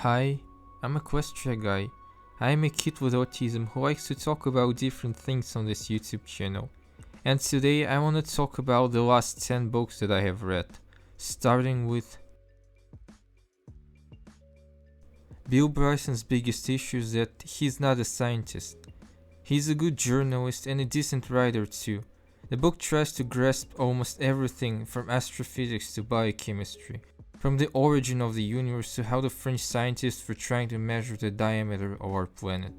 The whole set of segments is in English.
Hi, I'm Equestria Guy. I am a kid with autism who likes to talk about different things on this YouTube channel. And today I want to talk about the last 10 books that I have read, starting with Bill Bryson's biggest issue is that he's not a scientist. He's a good journalist and a decent writer too. The book tries to grasp almost everything from astrophysics to biochemistry, from the origin of the universe to how the French scientists were trying to measure the diameter of our planet.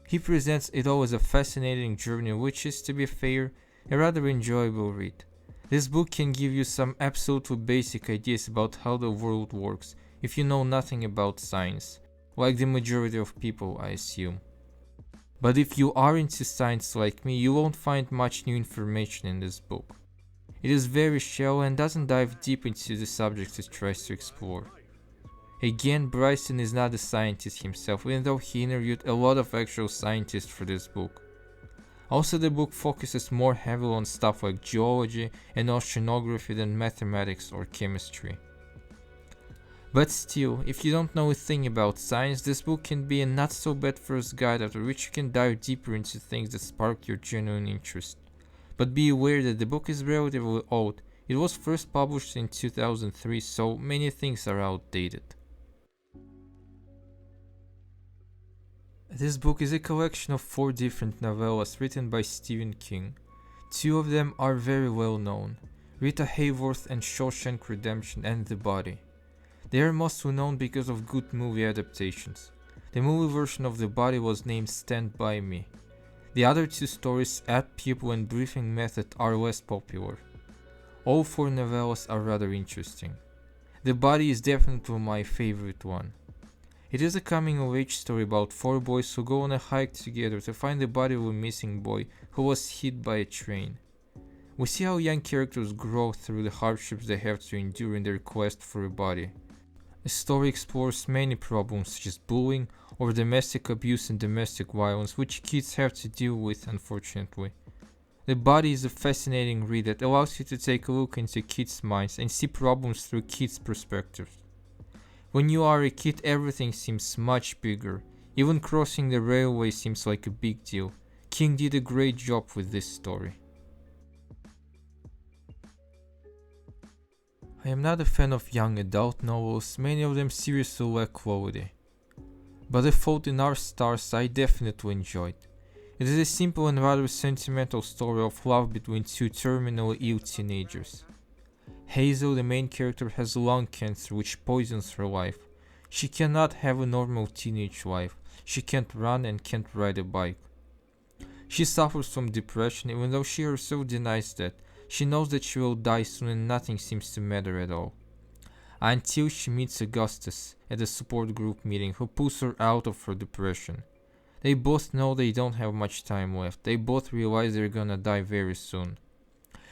He presents it all as a fascinating journey which is, to be fair, a rather enjoyable read. This book can give you some absolutely basic ideas about how the world works if you know nothing about science, like the majority of people, I assume. But if you are into science like me, you won't find much new information in this book. It is very shallow and doesn't dive deep into the subjects it tries to explore. Again, Bryson is not a scientist himself, even though he interviewed a lot of actual scientists for this book. Also, the book focuses more heavily on stuff like geology and oceanography than mathematics or chemistry. But still, if you don't know a thing about science, this book can be a not so bad first guide after which you can dive deeper into things that spark your genuine interest. But be aware that the book is relatively old. It was first published in 2003, so many things are outdated. This book is a collection of 4 different novellas written by Stephen King. 2 of them are very well known, Rita Hayworth and Shawshank Redemption and The Body. They are mostly known because of good movie adaptations. The movie version of The Body was named Stand By Me. The other 2 stories, Apt Pupil and Briefing Method, are less popular. All 4 novellas are rather interesting. The Body is definitely my favorite one. It is a coming-of-age story about 4 boys who go on a hike together to find the body of a missing boy who was hit by a train. We see how young characters grow through the hardships they have to endure in their quest for a body. The story explores many problems such as bullying or domestic abuse and domestic violence which kids have to deal with, unfortunately. The Body is a fascinating read that allows you to take a look into kids' minds and see problems through kids' perspectives. When you are a kid, everything seems much bigger. Even crossing the railway seems like a big deal. King did a great job with this story. I am not a fan of young adult novels, many of them seriously lack quality. But The Fault in Our Stars I definitely enjoyed. It is a simple and rather sentimental story of love between 2 terminally ill teenagers. Hazel, the main character, has lung cancer which poisons her life. She cannot have a normal teenage life. She can't run and can't ride a bike. She suffers from depression even though she herself denies that. She knows that she will die soon and nothing seems to matter at all. Until she meets Augustus at a support group meeting who pulls her out of her depression. They both know they don't have much time left. They both realize they're gonna die very soon.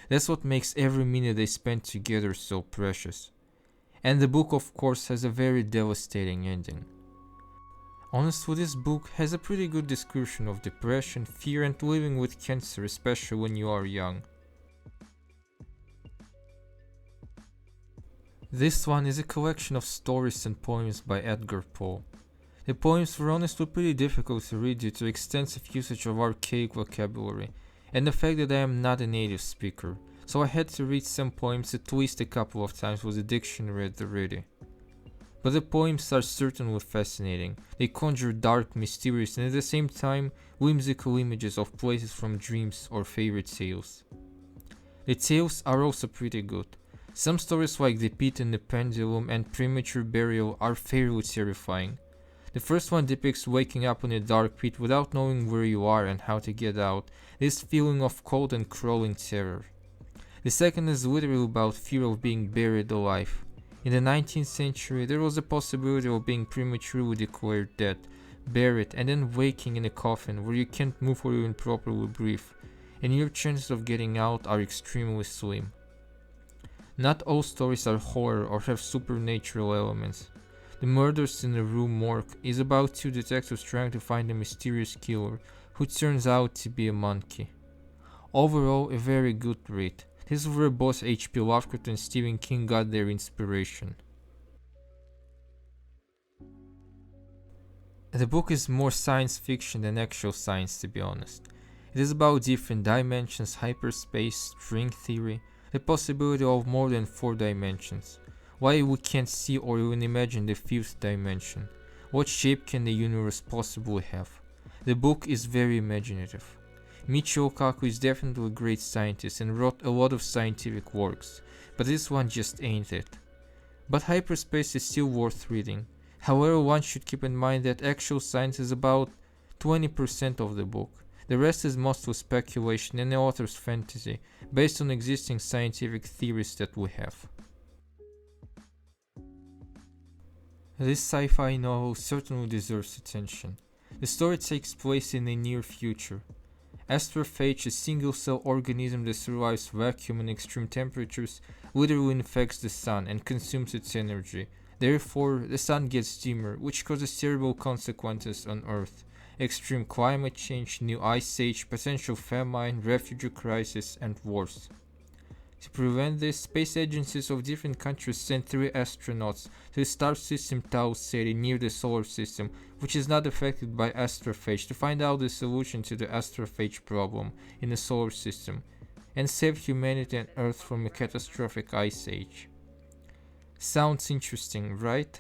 That's what makes every minute they spend together so precious. And the book of course has a very devastating ending. Honestly, this book has a pretty good description of depression, fear and living with cancer, especially when you are young. This one is a collection of stories and poems by Edgar Poe. The poems were honestly pretty difficult to read due to extensive usage of archaic vocabulary and the fact that I am not a native speaker, so I had to read some poems at least a couple of times with a dictionary at the ready. But the poems are certainly fascinating. They conjure dark, mysterious and at the same time whimsical images of places from dreams or favorite tales. The tales are also pretty good. Some stories like The Pit and the Pendulum and Premature Burial are fairly terrifying. The first one depicts waking up in a dark pit without knowing where you are and how to get out, this feeling of cold and crawling terror. The second is literally about fear of being buried alive. In the 19th century, there was a possibility of being prematurely declared dead, buried, and then waking in a coffin where you can't move or even properly breathe, and your chances of getting out are extremely slim. Not all stories are horror or have supernatural elements. The Murders in the Rue Morgue is about 2 detectives trying to find a mysterious killer who turns out to be a monkey. Overall, a very good read. This is where both H.P. Lovecraft and Stephen King got their inspiration. The book is more science fiction than actual science, to be honest. It is about different dimensions, hyperspace, string theory, the possibility of more than 4 dimensions, why we can't see or even imagine the fifth dimension, what shape can the universe possibly have. The book is very imaginative. Michio Kaku is definitely a great scientist and wrote a lot of scientific works, but this one just ain't it. But Hyperspace is still worth reading. However, one should keep in mind that actual science is about 20% of the book. The rest is mostly speculation and the author's fantasy, based on existing scientific theories that we have. This sci-fi novel certainly deserves attention. The story takes place in the near future. Astrophage, a single-cell organism that survives vacuum and extreme temperatures, literally infects the sun and consumes its energy. Therefore, the sun gets dimmer, which causes terrible consequences on Earth. Extreme climate change, new ice age, potential famine, refugee crisis, and wars. To prevent this, space agencies of different countries sent 3 astronauts to the star system Tau Ceti near the solar system, which is not affected by astrophage, to find out the solution to the astrophage problem in the solar system, and save humanity and Earth from a catastrophic ice age. Sounds interesting, right?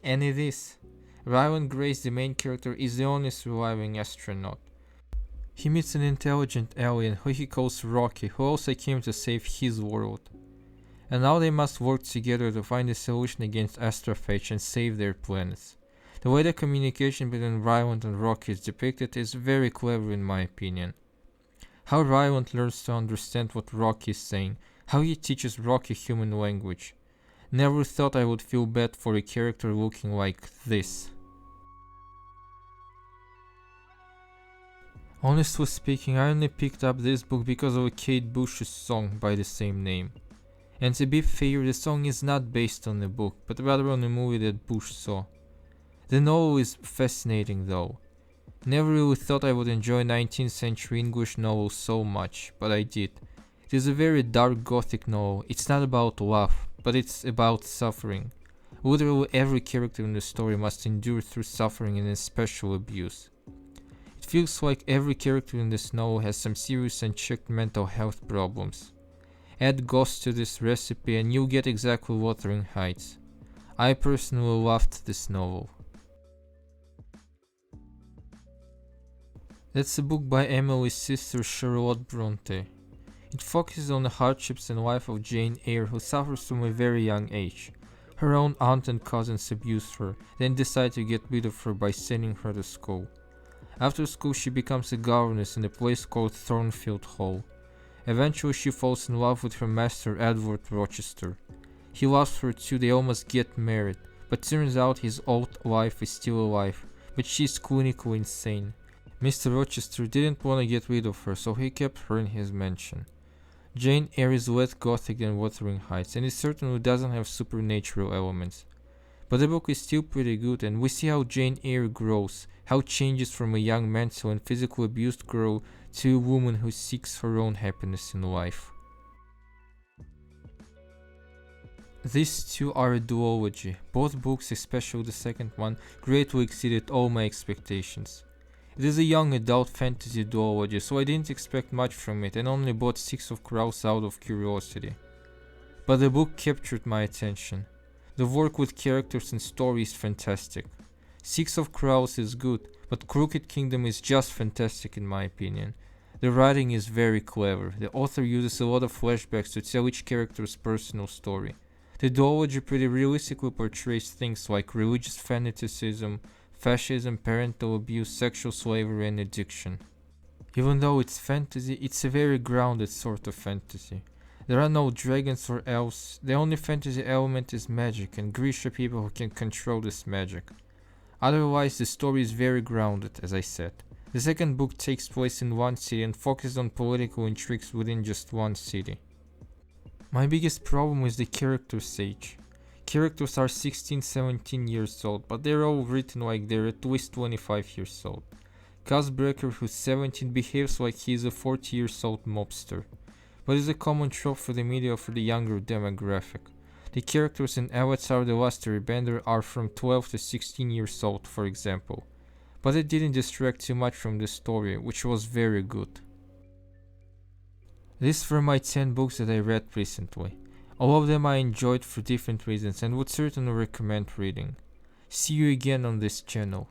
And it is. Ryland Grace, the main character, is the only surviving astronaut. He meets an intelligent alien who he calls Rocky, who also came to save his world. And now they must work together to find a solution against astrophage and save their planets. The way the communication between Ryland and Rocky is depicted is very clever in my opinion. How Ryland learns to understand what Rocky is saying, how he teaches Rocky human language. Never thought I would feel bad for a character looking like this. Honestly speaking, I only picked up this book because of Kate Bush's song by the same name. And to be fair, the song is not based on the book, but rather on a movie that Bush saw. The novel is fascinating though. Never really thought I would enjoy 19th century English novels so much, but I did. It is a very dark gothic novel. It's not about love, but it's about suffering. Literally every character in the story must endure through suffering and especially abuse. It feels like every character in this novel has some serious unchecked mental health problems. Add ghosts to this recipe and you'll get exactly Wuthering Heights. I personally loved this novel. That's a book by Emily's sister Charlotte Bronte. It focuses on the hardships and life of Jane Eyre, who suffers from a very young age. Her own aunt and cousins abuse her, then decide to get rid of her by sending her to school. After school she becomes a governess in a place called Thornfield Hall. Eventually she falls in love with her master Edward Rochester. He loves her too, they almost get married, but turns out his old wife is still alive, but she's clinically insane. Mr. Rochester didn't want to get rid of her, so he kept her in his mansion. Jane Eyre is less gothic than Wuthering Heights, and it certainly doesn't have supernatural elements. But the book is still pretty good, and we see how Jane Eyre grows, how changes from a young mental and physically abused girl to a woman who seeks her own happiness in life. These two are a duology. Both books, especially the second one, greatly exceeded all my expectations. It is a young adult fantasy duology, so I didn't expect much from it and only bought Six of Crows out of curiosity. But the book captured my attention. The work with characters and story is fantastic. Six of Crows is good, but Crooked Kingdom is just fantastic in my opinion. The writing is very clever. The author uses a lot of flashbacks to tell each character's personal story. The duology pretty realistically portrays things like religious fanaticism, fascism, parental abuse, sexual slavery, and addiction. Even though it's fantasy, it's a very grounded sort of fantasy. There are no dragons or elves, the only fantasy element is magic and Grisha people who can control this magic. Otherwise, the story is very grounded, as I said. The second book takes place in one city and focuses on political intrigues within just one city. My biggest problem is the character's age. Characters are 16-17 years old, but they're all written like they're at least 25 years old. Cosbreaker, who's 17, behaves like he's a 40 years old mobster, but is a common trope for the media for the younger demographic. The characters in Avatar: The Last Airbender are from 12 to 16 years old, for example. but it didn't distract too much from the story, which was very good. These were my 10 books that I read recently. All of them I enjoyed for different reasons and would certainly recommend reading. See you again on this channel.